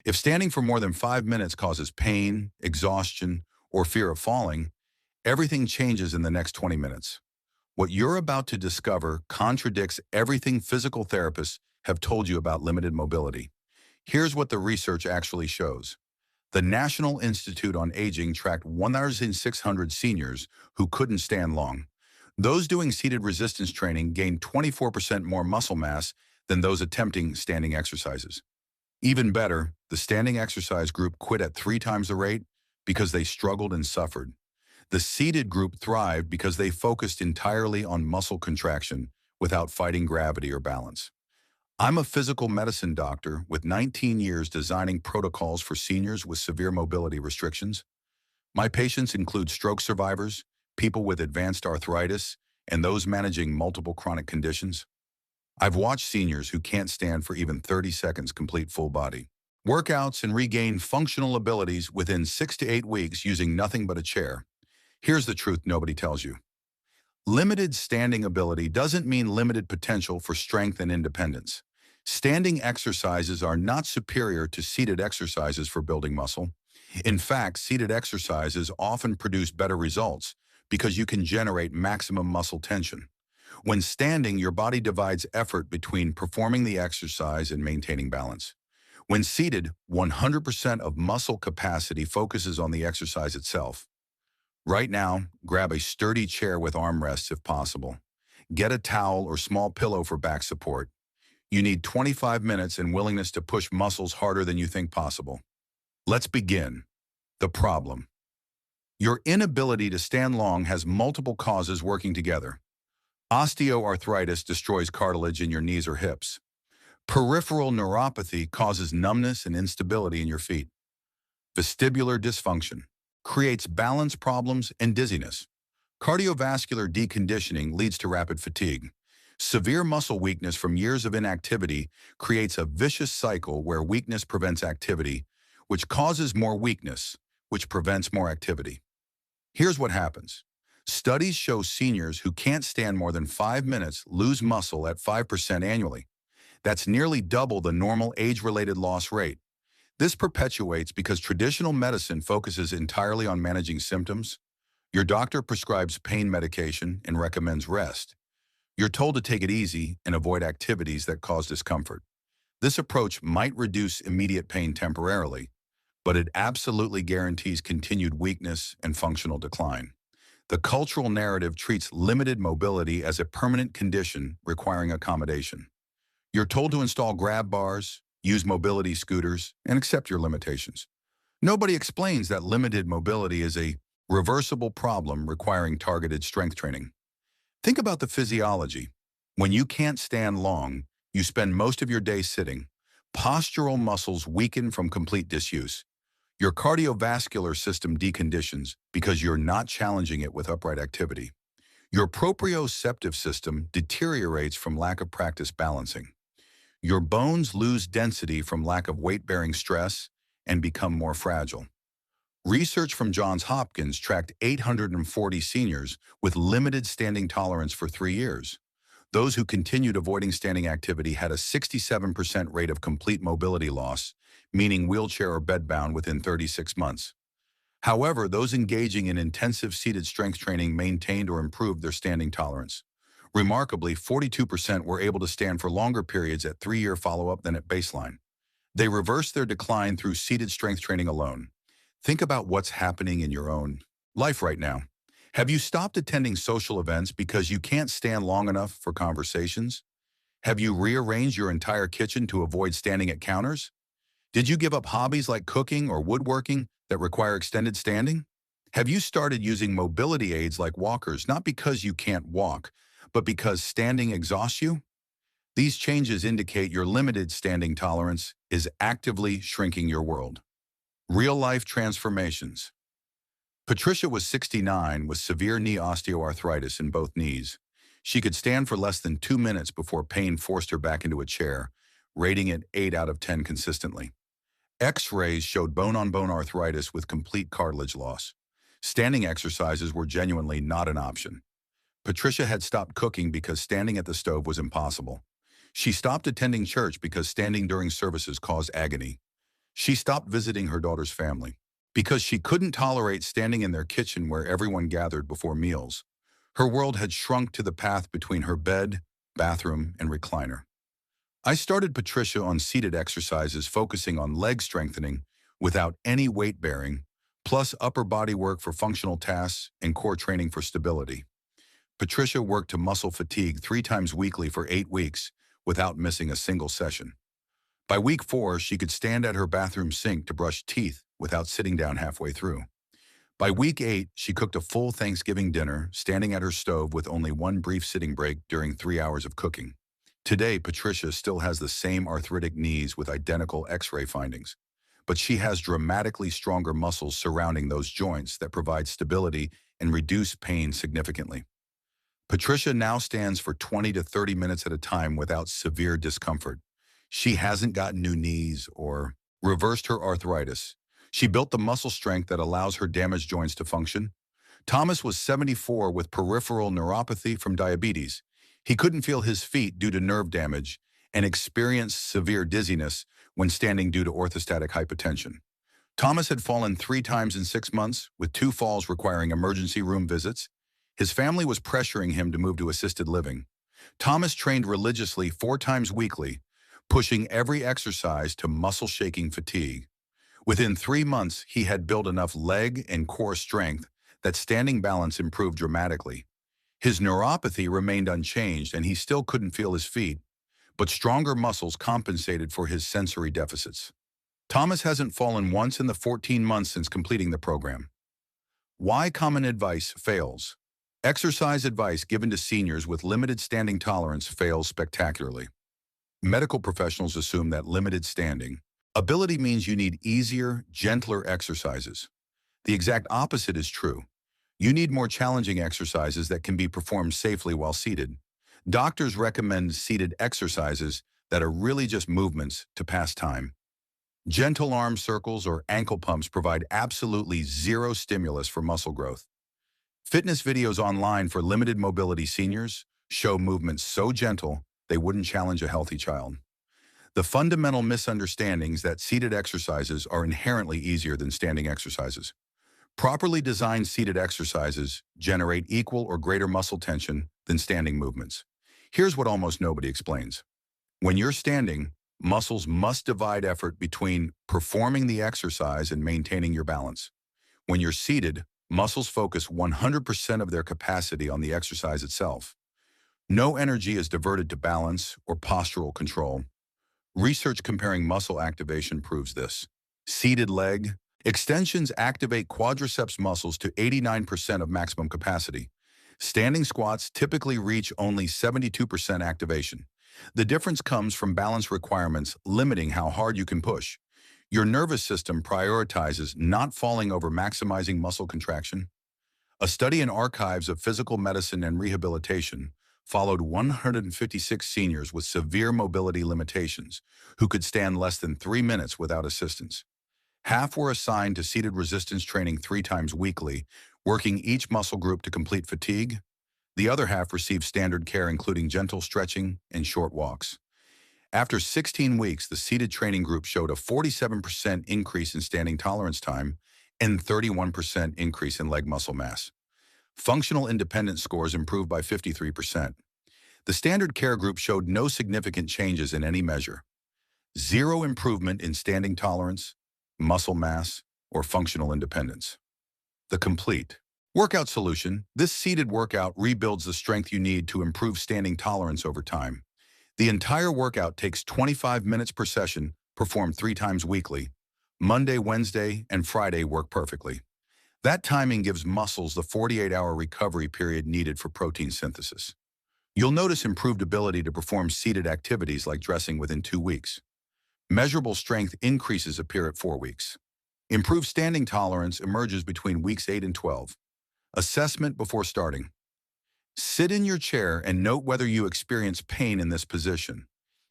If standing for more than 5 minutes causes pain, exhaustion, or fear of falling, everything changes in the next 20 minutes. What you're about to discover contradicts everything physical therapists have told you about limited mobility. Here's what the research actually shows. The National Institute on Aging tracked 1,600 seniors who couldn't stand long. Those doing seated resistance training gained 24% more muscle mass than those attempting standing exercises. Even better, the standing exercise group quit at 3 times the rate because they struggled and suffered. The seated group thrived because they focused entirely on muscle contraction without fighting gravity or balance. I'm a physical medicine doctor with 19 years designing protocols for seniors with severe mobility restrictions. My patients include stroke survivors, people with advanced arthritis, and those managing multiple chronic conditions. I've watched seniors who can't stand for even 30 seconds complete full body workouts and regain functional abilities within 6 to 8 weeks using nothing but a chair. Here's the truth nobody tells you. Limited standing ability doesn't mean limited potential for strength and independence. Standing exercises are not superior to seated exercises for building muscle. In fact, seated exercises often produce better results because you can generate maximum muscle tension. When standing, your body divides effort between performing the exercise and maintaining balance. When seated, 100% of muscle capacity focuses on the exercise itself. Right now, grab a sturdy chair with armrests if possible. Get a towel or small pillow for back support. You need 25 minutes and willingness to push muscles harder than you think possible. Let's begin. The problem. Your inability to stand long has multiple causes working together. Osteoarthritis destroys cartilage in your knees or hips. Peripheral neuropathy causes numbness and instability in your feet. Vestibular dysfunction creates balance problems and dizziness. Cardiovascular deconditioning leads to rapid fatigue. Severe muscle weakness from years of inactivity creates a vicious cycle where weakness prevents activity, which causes more weakness, which prevents more activity. Here's what happens. Studies show seniors who can't stand more than 5 minutes lose muscle at 5% annually. That's nearly double the normal age-related loss rate. This perpetuates because traditional medicine focuses entirely on managing symptoms. Your doctor prescribes pain medication and recommends rest. You're told to take it easy and avoid activities that cause discomfort. This approach might reduce immediate pain temporarily, but it absolutely guarantees continued weakness and functional decline. The cultural narrative treats limited mobility as a permanent condition requiring accommodation. You're told to install grab bars, use mobility scooters, and accept your limitations. Nobody explains that limited mobility is a reversible problem requiring targeted strength training. Think about the physiology. When you can't stand long, you spend most of your day sitting. Postural muscles weaken from complete disuse. Your cardiovascular system deconditions because you're not challenging it with upright activity. Your proprioceptive system deteriorates from lack of practice balancing. Your bones lose density from lack of weight-bearing stress and become more fragile. Research from Johns Hopkins tracked 840 seniors with limited standing tolerance for 3 years. Those who continued avoiding standing activity had a 67% rate of complete mobility loss, meaning wheelchair or bedbound within 36 months. However, those engaging in intensive seated strength training maintained or improved their standing tolerance. Remarkably, 42% were able to stand for longer periods at 3-year follow-up than at baseline. They reversed their decline through seated strength training alone. Think about what's happening in your own life right now. Have you stopped attending social events because you can't stand long enough for conversations? Have you rearranged your entire kitchen to avoid standing at counters? Did you give up hobbies like cooking or woodworking that require extended standing? Have you started using mobility aids like walkers not because you can't walk, but because standing exhausts you? These changes indicate your limited standing tolerance is actively shrinking your world. Real-life transformations. Patricia was 69 with severe knee osteoarthritis in both knees. She could stand for less than 2 minutes before pain forced her back into a chair, rating it 8 out of 10 consistently. X-rays showed bone-on-bone arthritis with complete cartilage loss. Standing exercises were genuinely not an option. Patricia had stopped cooking because standing at the stove was impossible. She stopped attending church because standing during services caused agony. She stopped visiting her daughter's family because she couldn't tolerate standing in their kitchen where everyone gathered before meals. Her world had shrunk to the path between her bed, bathroom, and recliner. I started Patricia on seated exercises focusing on leg strengthening without any weight bearing, plus upper body work for functional tasks and core training for stability. Patricia worked to muscle fatigue 3 times weekly for 8 weeks without missing a single session. By week 4, she could stand at her bathroom sink to brush teeth without sitting down halfway through. By week 8, she cooked a full Thanksgiving dinner, standing at her stove with only one brief sitting break during 3 hours of cooking. Today, Patricia still has the same arthritic knees with identical X-ray findings, but she has dramatically stronger muscles surrounding those joints that provide stability and reduce pain significantly. Patricia now stands for 20 to 30 minutes at a time without severe discomfort. She hasn't gotten new knees or reversed her arthritis. She built the muscle strength that allows her damaged joints to function. Thomas was 74 with peripheral neuropathy from diabetes. He couldn't feel his feet due to nerve damage and experienced severe dizziness when standing due to orthostatic hypotension. Thomas had fallen 3 times in 6 months, with 2 falls requiring emergency room visits. His family was pressuring him to move to assisted living. Thomas trained religiously 4 times weekly, pushing every exercise to muscle-shaking fatigue. Within 3 months, he had built enough leg and core strength that standing balance improved dramatically. His neuropathy remained unchanged and he still couldn't feel his feet, but stronger muscles compensated for his sensory deficits. Thomas hasn't fallen once in the 14 months since completing the program. Why common advice fails? Exercise advice given to seniors with limited standing tolerance fails spectacularly. Medical professionals assume that limited standing ability means you need easier, gentler exercises. The exact opposite is true. You need more challenging exercises that can be performed safely while seated. Doctors recommend seated exercises that are really just movements to pass time. Gentle arm circles or ankle pumps provide absolutely zero stimulus for muscle growth. Fitness videos online for limited mobility seniors show movements so gentle they wouldn't challenge a healthy child. The fundamental misunderstandings that seated exercises are inherently easier than standing exercises. Properly designed seated exercises generate equal or greater muscle tension than standing movements. Here's what almost nobody explains. When you're standing, muscles must divide effort between performing the exercise and maintaining your balance. When you're seated, muscles focus 100% of their capacity on the exercise itself. No energy is diverted to balance or postural control. Research comparing muscle activation proves this. Seated leg extensions activate quadriceps muscles to 89% of maximum capacity. Standing squats typically reach only 72% activation. The difference comes from balance requirements limiting how hard you can push. Your nervous system prioritizes not falling over maximizing muscle contraction. A study in Archives of Physical Medicine and Rehabilitation followed 156 seniors with severe mobility limitations who could stand less than 3 minutes without assistance. Half were assigned to seated resistance training 3 times weekly, working each muscle group to complete fatigue. The other half received standard care including gentle stretching and short walks. After 16 weeks, the seated training group showed a 47% increase in standing tolerance time and 31% increase in leg muscle mass. Functional independence scores improved by 53%. The standard care group showed no significant changes in any measure. Zero improvement in standing tolerance, muscle mass, or functional independence. The complete workout solution. This seated workout rebuilds the strength you need to improve standing tolerance over time. The entire workout takes 25 minutes per session, performed 3 times weekly. Monday, Wednesday, and Friday work perfectly. That timing gives muscles the 48-hour recovery period needed for protein synthesis. You'll notice improved ability to perform seated activities like dressing within 2 weeks. Measurable strength increases appear at 4 weeks. Improved standing tolerance emerges between weeks 8 and 12. Assessment before starting. Sit in your chair and note whether you experience pain in this position.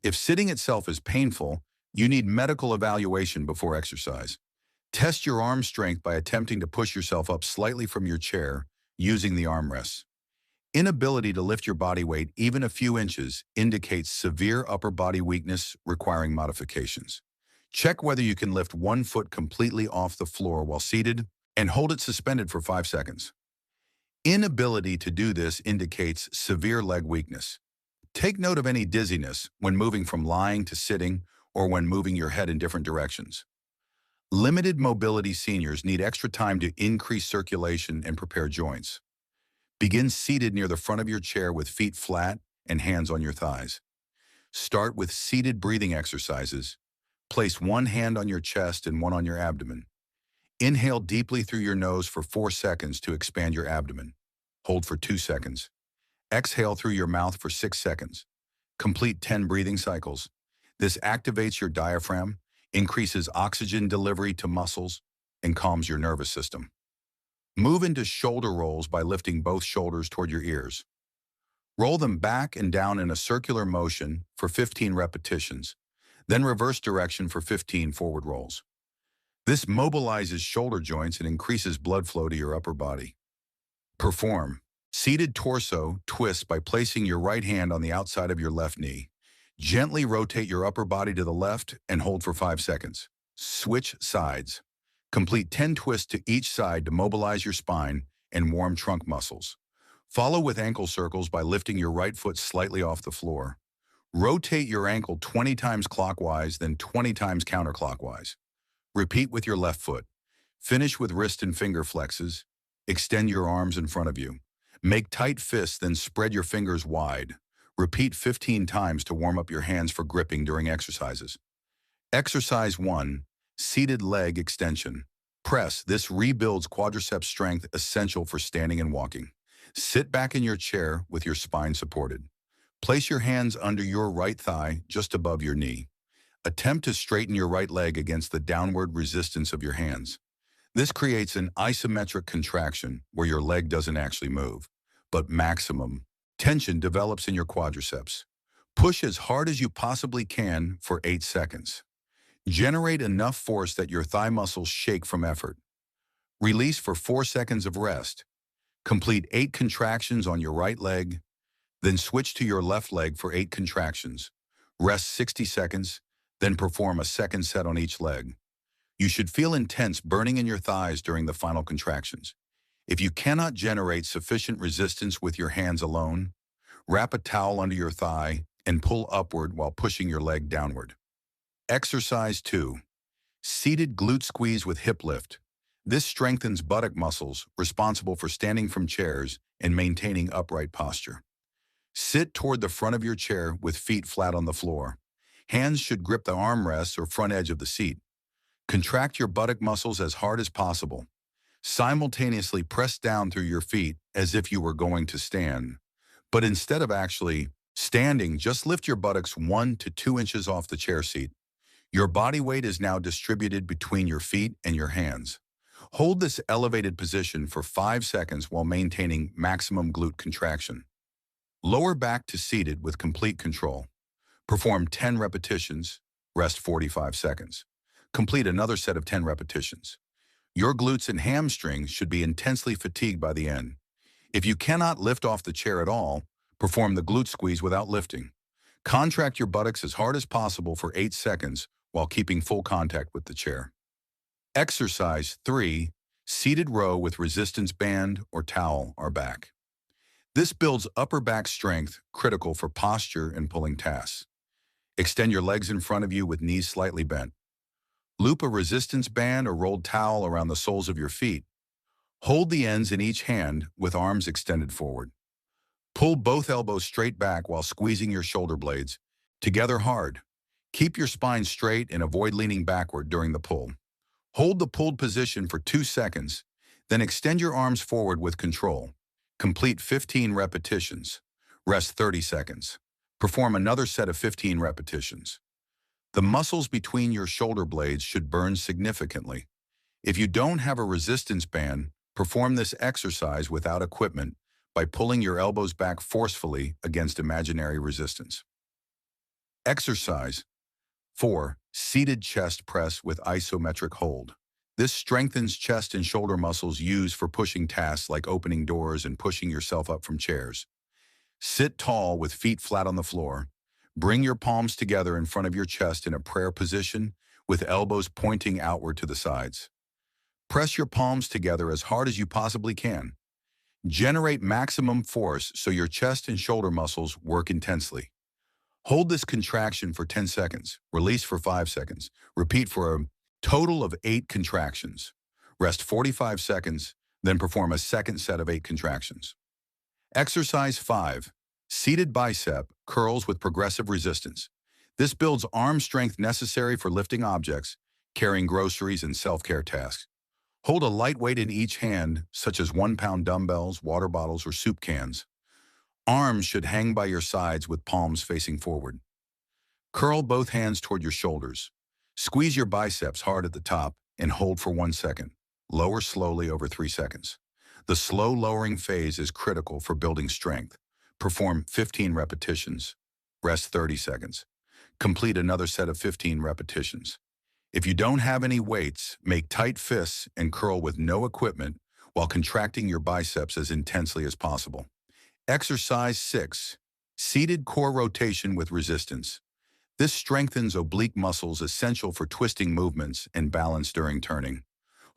If sitting itself is painful, you need medical evaluation before exercise. Test your arm strength by attempting to push yourself up slightly from your chair using the armrests. Inability to lift your body weight even a few inches indicates severe upper body weakness requiring modifications. Check whether you can lift one foot completely off the floor while seated and hold it suspended for 5 seconds. Inability to do this indicates severe leg weakness. Take note of any dizziness when moving from lying to sitting or when moving your head in different directions. Limited mobility seniors need extra time to increase circulation and prepare joints. Begin seated near the front of your chair with feet flat and hands on your thighs. Start with seated breathing exercises. Place one hand on your chest and one on your abdomen. Inhale deeply through your nose for 4 seconds to expand your abdomen. Hold for 2 seconds. Exhale through your mouth for 6 seconds. Complete 10 breathing cycles. This activates your diaphragm, increases oxygen delivery to muscles, and calms your nervous system. Move into shoulder rolls by lifting both shoulders toward your ears. Roll them back and down in a circular motion for 15 repetitions, then reverse direction for 15 forward rolls. This mobilizes shoulder joints and increases blood flow to your upper body. Perform seated torso twists by placing your right hand on the outside of your left knee. Gently rotate your upper body to the left and hold for 5 seconds. Switch sides. Complete 10 twists to each side to mobilize your spine and warm trunk muscles. Follow with ankle circles by lifting your right foot slightly off the floor. Rotate your ankle 20 times clockwise, then 20 times counterclockwise. Repeat with your left foot. Finish with wrist and finger flexes. Extend your arms in front of you. Make tight fists, then spread your fingers wide. Repeat 15 times to warm up your hands for gripping during exercises. Exercise 1. Seated leg extension. Press. This rebuilds quadriceps strength essential for standing and walking. Sit back in your chair with your spine supported. Place your hands under your right thigh just above your knee. Attempt to straighten your right leg against the downward resistance of your hands. This creates an isometric contraction where your leg doesn't actually move, but maximum tension develops in your quadriceps. Push as hard as you possibly can for 8 seconds. Generate enough force that your thigh muscles shake from effort. Release for 4 seconds of rest. Complete 8 contractions on your right leg, then switch to your left leg for 8 contractions. Rest 60 seconds, then perform a second set on each leg. You should feel intense burning in your thighs during the final contractions. If you cannot generate sufficient resistance with your hands alone, wrap a towel under your thigh and pull upward while pushing your leg downward. Exercise 2. Seated glute squeeze with hip lift. This strengthens buttock muscles responsible for standing from chairs and maintaining upright posture. Sit toward the front of your chair with feet flat on the floor. Hands should grip the armrests or front edge of the seat. Contract your buttock muscles as hard as possible. Simultaneously press down through your feet as if you were going to stand. But instead of actually standing, just lift your buttocks 1 to 2 inches off the chair seat. Your body weight is now distributed between your feet and your hands. Hold this elevated position for 5 seconds while maintaining maximum glute contraction. Lower back to seated with complete control. Perform 10 repetitions, rest 45 seconds. Complete another set of 10 repetitions. Your glutes and hamstrings should be intensely fatigued by the end. If you cannot lift off the chair at all, perform the glute squeeze without lifting. Contract your buttocks as hard as possible for 8 seconds while keeping full contact with the chair. Exercise 3. Seated row with resistance band or TOWEL.R back. This builds upper back strength critical for posture and pulling tasks. Extend your legs in front of you with knees slightly bent. Loop a resistance band or rolled towel around the soles of your feet. Hold the ends in each hand with arms extended forward. Pull both elbows straight back while squeezing your shoulder blades together hard. Keep your spine straight and avoid leaning backward during the pull. Hold the pulled position for 2 seconds, then extend your arms forward with control. Complete 15 repetitions. Rest 30 seconds. Perform another set of 15 repetitions. The muscles between your shoulder blades should burn significantly. If you don't have a resistance band, perform this exercise without equipment by pulling your elbows back forcefully against imaginary resistance. Exercise 4. Seated chest press with isometric hold. This strengthens chest and shoulder muscles used for pushing tasks like opening doors and pushing yourself up from chairs. Sit tall with feet flat on the floor. Bring your palms together in front of your chest in a prayer position with elbows pointing outward to the sides. Press your palms together as hard as you possibly can. Generate maximum force so your chest and shoulder muscles work intensely. Hold this contraction for 10 seconds. Release for 5 seconds. Repeat for a total of 8 contractions. Rest 45 seconds, then perform a second set of 8 contractions. Exercise 5. Seated bicep curls with progressive resistance. This builds arm strength necessary for lifting objects, carrying groceries, and self-care tasks. Hold a light weight in each hand, such as 1-pound dumbbells, water bottles, or soup cans. Arms should hang by your sides with palms facing forward. Curl both hands toward your shoulders. Squeeze your biceps hard at the top and hold for 1 second. Lower slowly over 3 seconds. The slow lowering phase is critical for building strength. Perform 15 repetitions. Rest 30 seconds. Complete another set of 15 repetitions. If you don't have any weights, make tight fists and curl with no equipment while contracting your biceps as intensely as possible. Exercise 6. Seated core rotation with resistance. This strengthens oblique muscles essential for twisting movements and balance during turning.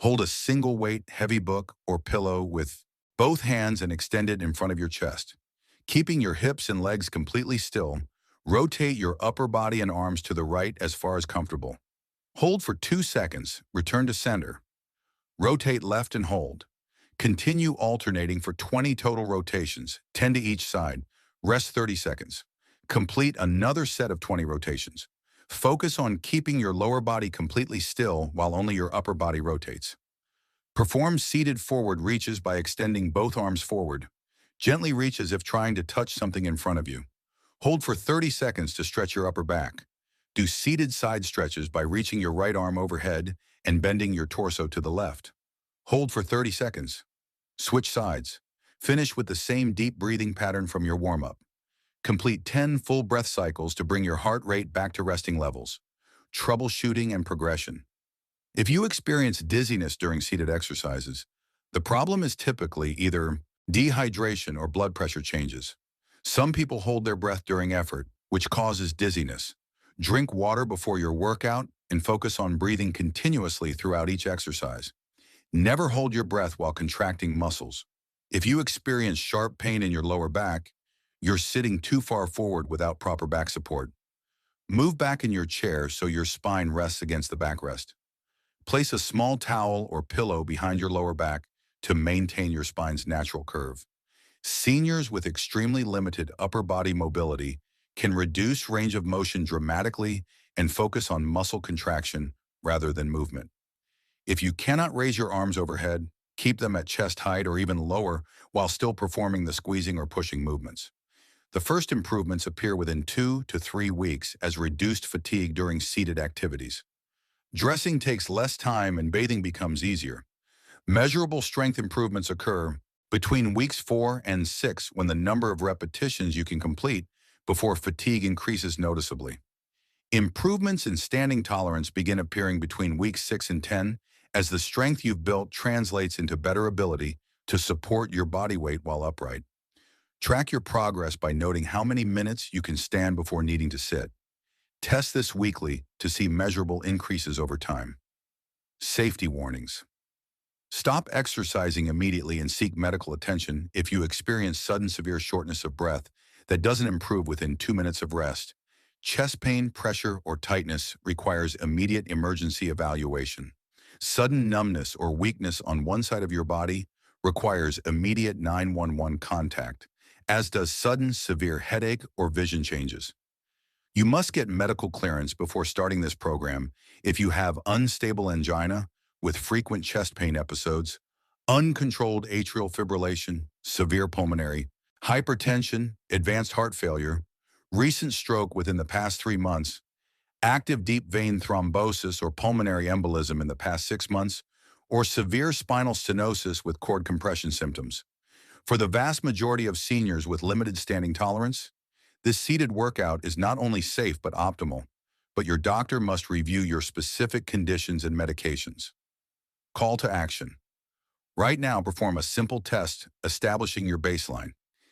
Hold a single weight, heavy book, or pillow with both hands and extend it in front of your chest. Keeping your hips and legs completely still, rotate your upper body and arms to the right as far as comfortable. Hold for 2 seconds, return to center. Rotate left and hold. Continue alternating for 20 total rotations, 10 to each side. Rest 30 seconds. Complete another set of 20 rotations. Focus on keeping your lower body completely still while only your upper body rotates. Perform seated forward reaches by extending both arms forward. Gently reach as if trying to touch something in front of you. Hold for 30 seconds to stretch your upper back. Do seated side stretches by reaching your right arm overhead and bending your torso to the left. Hold for 30 seconds. Switch sides. Finish with the same deep breathing pattern from your warm-up. Complete 10 full breath cycles to bring your heart rate back to resting levels. Troubleshooting and progression. If you experience dizziness during seated exercises, the problem is typically either dehydration or blood pressure changes. Some people hold their breath during effort, which causes dizziness. Drink water before your workout and focus on breathing continuously throughout each exercise. Never hold your breath while contracting muscles. If you experience sharp pain in your lower back, you're sitting too far forward without proper back support. Move back in your chair so your spine rests against the backrest. Place a small towel or pillow behind your lower back to maintain your spine's natural curve. Seniors with extremely limited upper body mobility can reduce range of motion dramatically and focus on muscle contraction rather than movement. If you cannot raise your arms overhead, keep them at chest height or even lower while still performing the squeezing or pushing movements. The first improvements appear within 2 to 3 weeks as reduced fatigue during seated activities. Dressing takes less time and bathing becomes easier. Measurable strength improvements occur between weeks 4 and 6 when the number of repetitions you can complete before fatigue increases noticeably. Improvements in standing tolerance begin appearing between weeks 6 and 10 as the strength you've built translates into better ability to support your body weight while upright. Track your progress by noting how many minutes you can stand before needing to sit. Test this weekly to see measurable increases over time. Safety warnings. Stop exercising immediately and seek medical attention if you experience sudden severe shortness of breath that doesn't improve within 2 minutes of rest. Chest pain, pressure, or tightness requires immediate emergency evaluation. Sudden numbness or weakness on one side of your body requires immediate 911 contact, as does sudden severe headache or vision changes. You must get medical clearance before starting this program if you have unstable angina with frequent chest pain episodes, uncontrolled atrial fibrillation, severe pulmonary, hypertension, advanced heart failure, recent stroke within the past 3 months, active deep vein thrombosis or pulmonary embolism in the past 6 months, or severe spinal stenosis with cord compression symptoms. For the vast majority of seniors with limited standing tolerance, this seated workout is not only safe but optimal, but your doctor must review your specific conditions and medications. Call to action. Right now, perform a simple test establishing your baseline.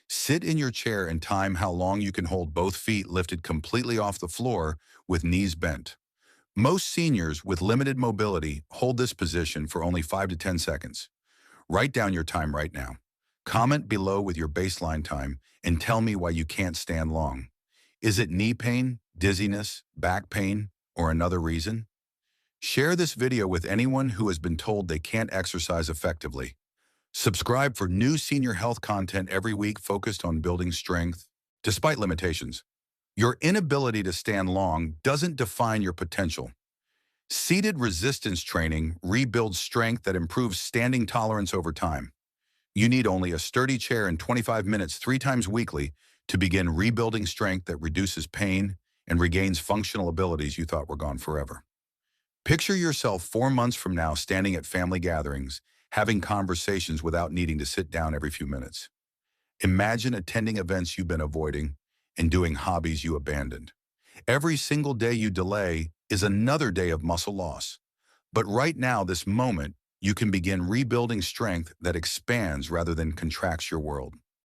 Sit in your chair and time how long you can hold both feet lifted completely off the floor with knees bent. Most seniors with limited mobility hold this position for only 5 to 10 seconds. Write down your time right now. Comment below with your baseline time and tell me why you can't stand long. Is it knee pain, dizziness, back pain, or another reason? Share this video with anyone who has been told they can't exercise effectively. Subscribe for new senior health content every week focused on building strength, despite limitations. Your inability to stand long doesn't define your potential. Seated resistance training rebuilds strength that improves standing tolerance over time. You need only a sturdy chair and 25 minutes 3 times weekly to begin rebuilding strength that reduces pain and regains functional abilities you thought were gone forever. Picture yourself 4 months from now standing at family gatherings, having conversations without needing to sit down every few minutes. Imagine attending events you've been avoiding and doing hobbies you abandoned. Every single day you delay is another day of muscle loss. But right now, this moment, you can begin rebuilding strength that expands rather than contracts your world.